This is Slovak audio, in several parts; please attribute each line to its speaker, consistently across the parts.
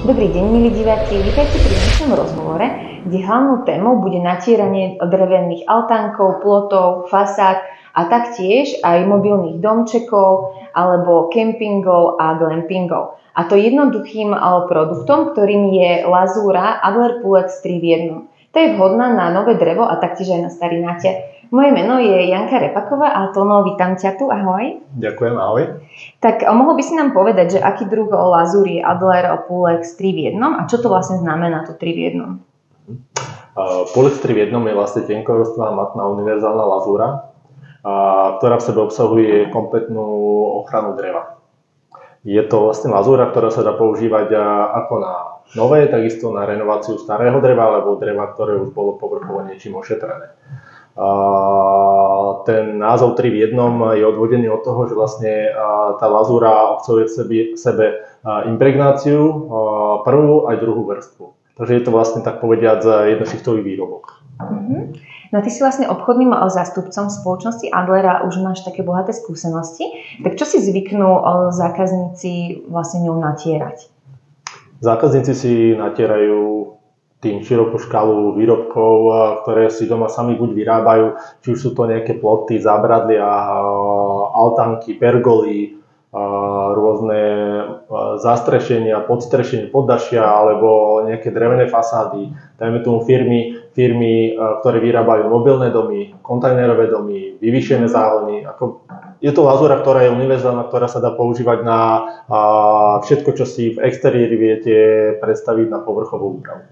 Speaker 1: Dobrý deň, milí diváci, vítajte pri dnešnom rozhovore, kde hlavnou témou bude natieranie drevených altánkov, plotov, fasád a taktiež aj mobilných domčekov alebo kempingov a glampingov. A to jednoduchým produktom, ktorým je lazúra Adler Pulex 3 v 1. To je vhodná na nové drevo a taktiež aj na starý natier. Moje meno je Janka Repaková a Tono, vítam ťa tu, ahoj.
Speaker 2: Ďakujem, ahoj.
Speaker 1: Tak mohol by si nám povedať, že aký druh lazúry je Adler Pulex 3 v 1 a čo to vlastne znamená to 3 v 1?
Speaker 2: Pulex 3 v 1 je vlastne tenkovrstvá matná univerzálna lazúra, ktorá v sebe obsahuje kompletnú ochranu dreva. Je to vlastne lazúra, ktorá sa dá používať ako na nové, takisto na renováciu starého dreva alebo dreva, ktoré už bolo povrchovo niečím ošetrené. Ten názov 3 v 1 je odvodený od toho, že vlastne tá lazúra obsahuje v sebe impregnáciu, prvú aj druhú vrstvu. Takže je to vlastne tak povediať jednošichtový výrobok.
Speaker 1: No ty si vlastne obchodným zástupcom spoločnosti Adlera, už máš také bohaté skúsenosti. Tak čo si zvyknú zákazníci vlastne ňou natierať?
Speaker 2: Zákazníci si natierajú tým širokú škálu výrobkov, ktoré si doma sami buď vyrábajú, či už sú to nejaké ploty, zábradlia, altánky, pergoly, rôzne zastrešenia, podstrešenie, poddašia alebo nejaké drevené fasády. Dajme tomu firmy, ktoré vyrábajú mobilné domy, kontajnerové domy, vyvýšené záhony. Je to lazúra, ktorá je univerzálna, ktorá sa dá používať na všetko, čo si v exteriéri viete predstaviť na povrchovú úpravu.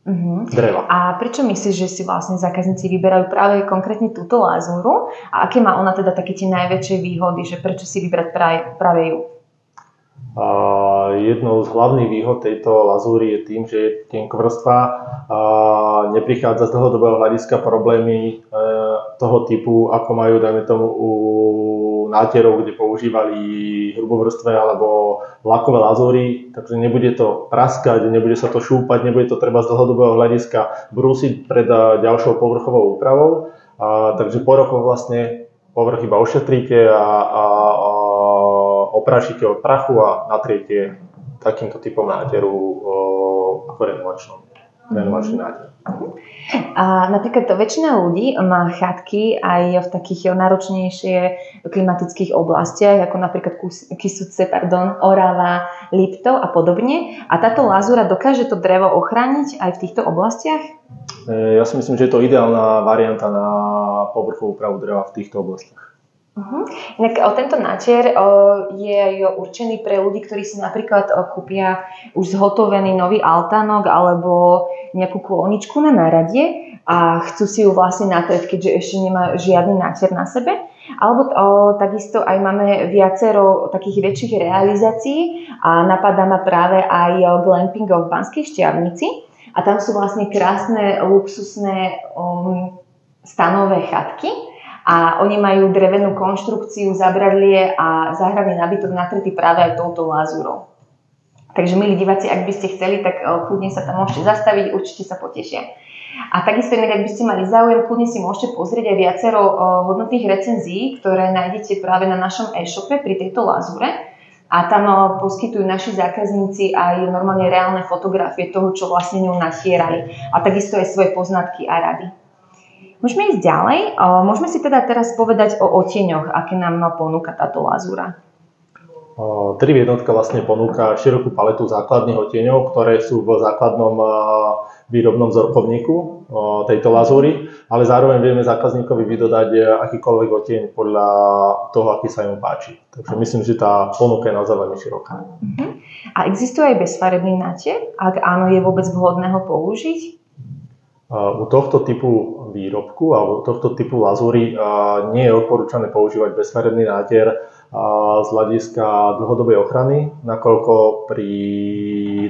Speaker 2: Dreva.
Speaker 1: A prečo myslíš, že si vlastne zákazníci vyberajú práve konkrétne túto lazúru? A aké má ona teda také tie najväčšie výhody, že prečo si vybrať práve ju?
Speaker 2: Jednou z hlavných výhod tejto lazúry je tým, že je tenkovrstva, neprichádza z dlhodobého hľadiska problémy toho typu, ako majú, dajme tomu, u nátierov, kde používali hrubovrstve alebo lakové lazúry, takže nebude to praskať, nebude sa to šúpať, nebude to treba z dlhodobého hľadiska brúsiť pred ďalšou povrchovou úpravou. Takže po rokoch vlastne povrch iba ošetríte a oprášite od prachu a natriete takýmto typom nátieru ako renovačný nátier.
Speaker 1: A napríklad väčšina ľudí má chatky aj v takých náročnejšie klimatických oblastiach, ako napríklad Kysuce, Orava, Liptov a podobne. A táto lazúra dokáže to drevo ochrániť aj v týchto oblastiach?
Speaker 2: Ja si myslím, že je to ideálna varianta na povrchovú úpravu dreva v týchto oblastiach.
Speaker 1: Inak tento natier je aj určený pre ľudí, ktorí si napríklad kúpia už zhotovený nový altánok alebo nejakú kôlničku na náradie a chcú si ju vlastne natrieť, keďže ešte nemá žiadny natier na sebe. Alebo takisto aj máme viacero takých väčších realizácií a napadá ma práve aj glampingov v Banskej Štiavnici a tam sú vlastne krásne, luxusné stanové chatky. A oni majú drevenú konštrukciu, zábradlie a záhradný nábytok natretý práve aj touto lazúrou. Takže milí diváci, ak by ste chceli, tak kľudne sa tam môžete zastaviť, určite sa potešia. A takisto inak, ak by ste mali záujem, kľudne si môžete pozrieť aj viacero hodnotných recenzií, ktoré nájdete práve na našom e-shope pri tejto lazúre. A tam poskytujú naši zákazníci aj normálne reálne fotografie toho, čo vlastne ňou natierali. A takisto aj svoje poznatky a rady. Môžeme ísť ďalej. Môžeme si teda teraz povedať o odtieňoch, aké nám ponúka táto lazúra.
Speaker 2: 3 v 1 vlastne ponúka širokú paletu základných odtieňov, ktoré sú v základnom výrobnom vzorkovníku tejto lazúry, ale zároveň vieme zákazníkovi vydodať akýkoľvek odtieň podľa toho, aký sa mu páči. Takže myslím, že tá ponuka je naozaj veľmi široká.
Speaker 1: A existuje aj bezfarebný natier? Ak áno, je vôbec vhodné ho použiť?
Speaker 2: U tohto typu výrobku alebo u tohto typu lazúry nie je odporúčané používať bezfarebný nátier z hľadiska dlhodobej ochrany, nakoľko pri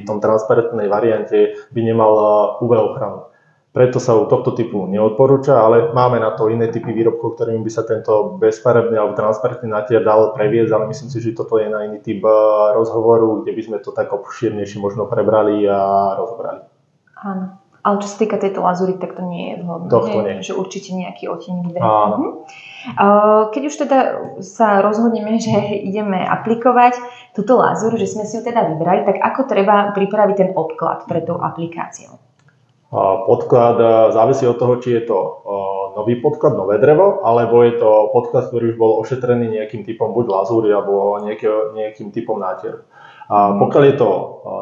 Speaker 2: tom transparentnej variante by nemal UV ochranu. Preto sa u tohto typu neodporúča, ale máme na to iné typy výrobkov, ktorými by sa tento bezfarebný alebo transparentný natier dal previesť, ale myslím si, že toto je na iný typ rozhovoru, kde by sme to tak obšírnejšie možno prebrali a rozobrali.
Speaker 1: Áno. Ale čo sa týka tejto lazúry, tak to nie je vhodné.
Speaker 2: Tohto nie.
Speaker 1: Že určite nejaký odtieň vydať.
Speaker 2: Áno.
Speaker 1: Keď už teda sa rozhodneme, že ideme aplikovať túto lazúru, že sme si ju teda vybrali, tak ako treba pripraviť ten odklad pre tú aplikáciu?
Speaker 2: Podklad závisí od toho, či je to nový podklad, nové drevo, alebo je to podklad, ktorý už bol ošetrený nejakým typom buď lazúry alebo nejakým typom nátieru. Pokiaľ je to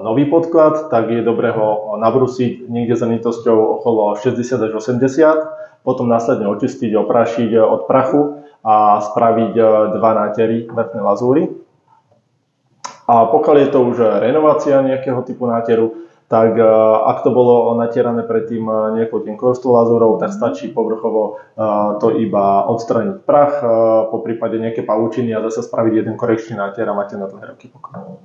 Speaker 2: nový podklad, tak je dobré ho nabrusiť niekde zrnitosťou okolo 60 až 80, potom následne očistiť, oprášiť od prachu a spraviť 2 nátery vrchnej lazúry. A pokiaľ je to už renovácia nejakého typu náteru, tak ak to bolo natierané predtým nejakou tenkou lazúrou, tak stačí povrchovo to iba odstraniť prach, po prípade nejaké pavučiny a zase spraviť jeden korekčný nátier a máte na dlhé roky pokoj.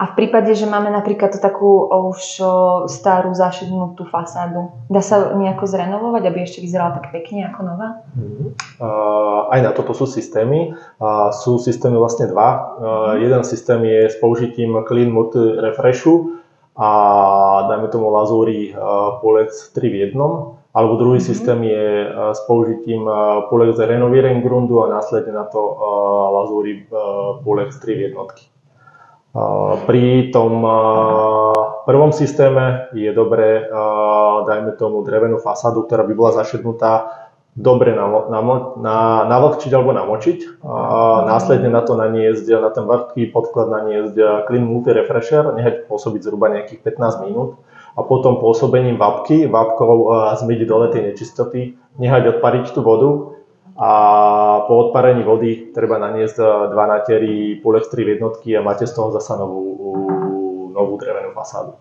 Speaker 1: A v prípade, že máme napríklad takú už starú zašednutú fasádu, dá sa nejako zrenovovať, aby ešte vyzerala tak pekne ako nová?
Speaker 2: Aj na toto sú systémy. Sú systémy vlastne 2. Jeden systém je s použitím Clean Multi Refreshu a dajme tomu lazúry Pulex 3 v 1, alebo druhý systém je s použitím Pulex Renovieren Grundu a následne na to lazúry Pulex 3 v 1. Pri tom prvom systéme je dobré, dajme tomu drevenú fasádu, ktorá by bola zašednutá, dobre navlhčiť alebo namočiť. Následne na to naniesť, na ten vrchný podklad naniesť Clean Multi Refresher, nechať pôsobiť zhruba nejakých 15 minút a potom pôsobením vápkou zmyť dole tie nečistoty, nechať odpariť tú vodu a po odparení vody treba naniesť 2 nátery Pulex 3 v 1 a máte z toho zasa novú drevenú fasádu.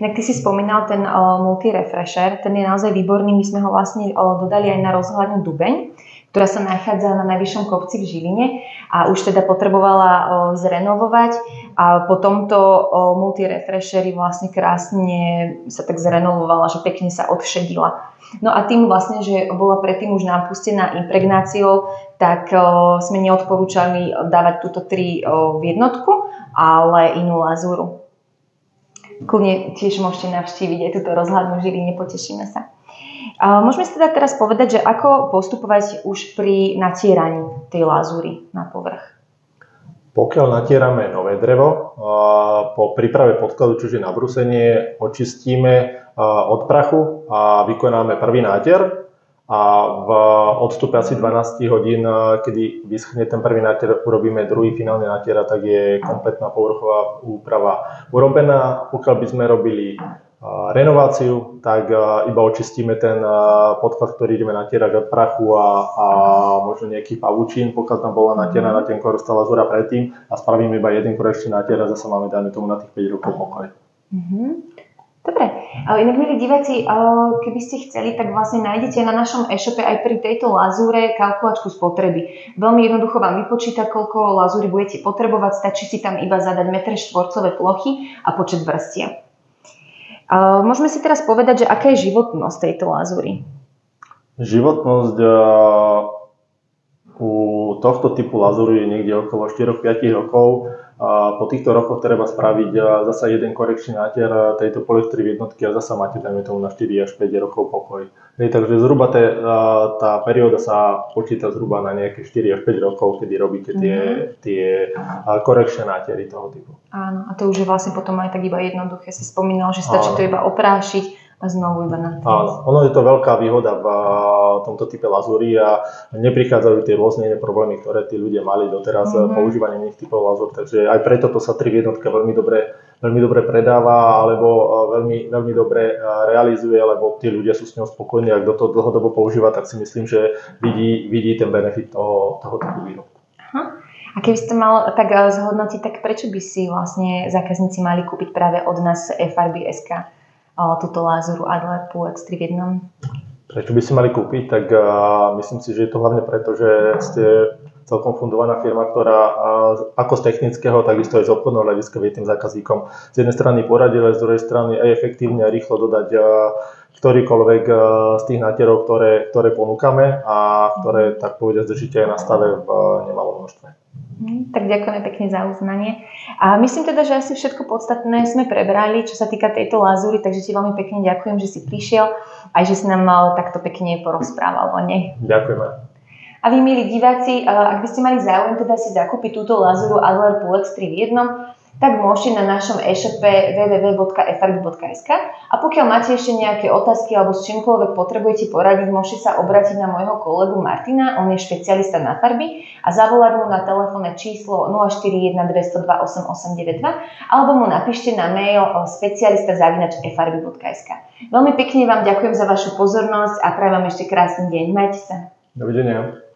Speaker 1: Tak ty si spomínal ten Multi Refresher, ten je naozaj výborný, my sme ho vlastne dodali aj na rozhľadňu Dubeň, ktorá sa nachádza na najvyššom kopci v Žiline a už teda potrebovala zrenovovať a po tomto Multi Refresheri vlastne krásne sa tak zrenovovala, že pekne sa odšedila. No a tým vlastne, že bola predtým už napustená impregnáciou, tak sme neodporúčali dávať túto 3 v 1, ale inú lazúru. Kľudne tiež môžete navštíviť aj túto rozhľadnú Žiline, potešíme sa. Môžeme si teda teraz povedať, že ako postupovať už pri natieraní tej lazúry na povrch.
Speaker 2: Pokiaľ natierame nové drevo, po príprave podkladu, čiže nabrúsenie, očistíme od prachu a vykonáme prvý nátier. A v odstupe asi 12 hodín, kedy vyschne ten prvý nátier, urobíme druhý finálny nátier a tak je kompletná povrchová úprava urobená. Pokiaľ by sme robili renováciu, tak iba očistíme ten podklad, ktorý ideme natierať od prachu a možno nejaký pavučín, pokiaľ tam bola natieraná tenko rostá lazúra predtým a spravíme iba jeden korekčný nátier a zase máme, dajme tomu, na tých 5 rokov pokoj.
Speaker 1: Dobre, inak milí diváci, keby ste chceli, tak vlastne nájdete na našom e-shope aj pri tejto lazúre kalkulačku spotreby. Veľmi jednoducho vám vypočíta, koľko lazúry budete potrebovať, stačí si tam iba zadať metre štvorcové plochy a počet vrstiev. Môžeme si teraz povedať, že aká je životnosť tejto lazúry?
Speaker 2: Životnosť u tohto typu lazúry je niekde okolo 4-5 rokov. Po týchto rokoch treba spraviť zasa jeden korekčný nátier tejto Pulex 3 v 1 a zasa máte, dajme tomu, na 4 až 5 rokov pokoj. Takže zhruba tá perióda sa počíta zhruba na nejaké 4 až 5 rokov, kedy robíte tie korekčné nátiery toho typu.
Speaker 1: Áno, a to už je vlastne potom aj tak iba jednoduché. Si spomínal, že stačí to iba oprášiť a znovu iba na
Speaker 2: Áno, ono je to veľká výhoda v tomto type lazúry a neprichádzajú tie rôzne iné problémy, ktoré tí ľudia mali doteraz používaním iných typov lazúr. Takže aj preto to sa 3 v 1 veľmi dobre predáva alebo veľmi dobre realizuje, lebo tí ľudia sú s ňou spokojní a kto to dlhodobo používa, tak si myslím, že vidí ten benefit toho typu výrobku.
Speaker 1: A keby ste mal tak zhodnotiť, tak prečo by si vlastne zákazníci mali kúpiť práve od nás FRB.sk túto lazúru Adler Pulex 3 v 1?
Speaker 2: Prečo by si mali kúpiť? Tak myslím si, že je to hlavne preto, že ste celkom fundovaná firma, ktorá ako z technického, takisto aj z obchodného hľadiska vie tým zákazníkom z jednej strany poradiť, ale z druhej strany aj efektívne a rýchlo dodať ktorýkoľvek z tých nátierov, ktoré ponúkame a ktoré, tak povediať, držíte aj na stave v nemalom množstve.
Speaker 1: Tak ďakujeme pekne za uznanie. A myslím teda, že asi všetko podstatné sme prebrali, čo sa týka tejto lazúry, takže ti veľmi pekne ďakujem, že si prišiel aj že si nám takto pekne porozprával o nej.
Speaker 2: Ďakujeme.
Speaker 1: A vy, milí diváci, ak by ste mali záujem teda si zakúpiť túto lazúru Adler Pulex 3 v 1, tak môžete na našom e-shope www.frb.sk a pokiaľ máte ešte nejaké otázky alebo s čímkoľvek potrebujete poradiť, môžete sa obrátiť na môjho kolegu Martina, on je špecialista na farby a zavolať mu na telefónne číslo 041 202 8892 alebo mu napíšte na mail specialista@frb.sk. Veľmi pekne vám ďakujem za vašu pozornosť a prajem vám ešte krásny deň. Majte sa.
Speaker 2: Dovidenia.